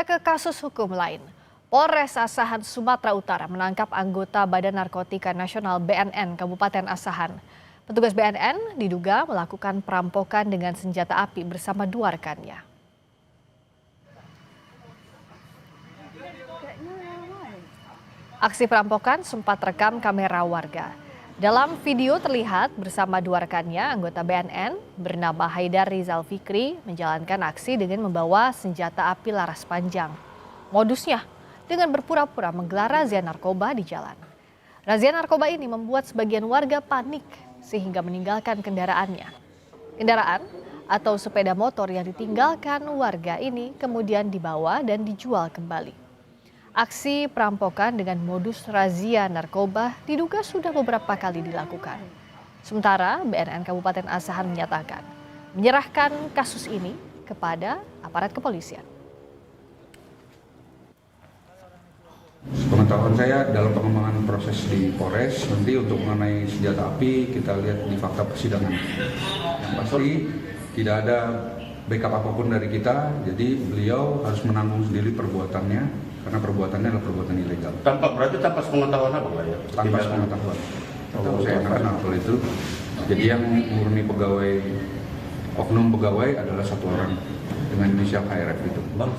Kita ke kasus hukum lain. Polres Asahan, Sumatera Utara menangkap anggota Badan Narkotika Nasional BNN Kabupaten Asahan. Petugas BNN diduga melakukan perampokan dengan senjata api bersama dua rekannya. Aksi perampokan sempat rekam kamera warga. Dalam video terlihat bersama dua rekannya, anggota BNN bernama Haidar Rizal Fikri menjalankan aksi dengan membawa senjata api laras panjang. Modusnya dengan berpura-pura menggelar razia narkoba di jalan. Razia narkoba ini membuat sebagian warga panik sehingga meninggalkan kendaraannya. Kendaraan atau sepeda motor yang ditinggalkan warga ini kemudian dibawa dan dijual kembali. Aksi perampokan dengan modus razia narkoba diduga sudah beberapa kali dilakukan. Sementara BNN Kabupaten Asahan menyatakan menyerahkan kasus ini kepada aparat kepolisian. Pengetahuan saya dalam pengembangan proses di Polres, nanti untuk mengenai senjata api kita lihat di fakta persidangan. Yang pasti tidak ada backup apapun dari kita, jadi beliau harus menanggung sendiri perbuatannya karena perbuatannya adalah perbuatan ilegal. Berarti tanpa sepengetahuan apa Pak ya? Tanpa sepengetahuan. Saya akan hal itu. Jadi yang murni pegawai, oknum pegawai adalah satu orang dengan inisial HRF itu. Bang.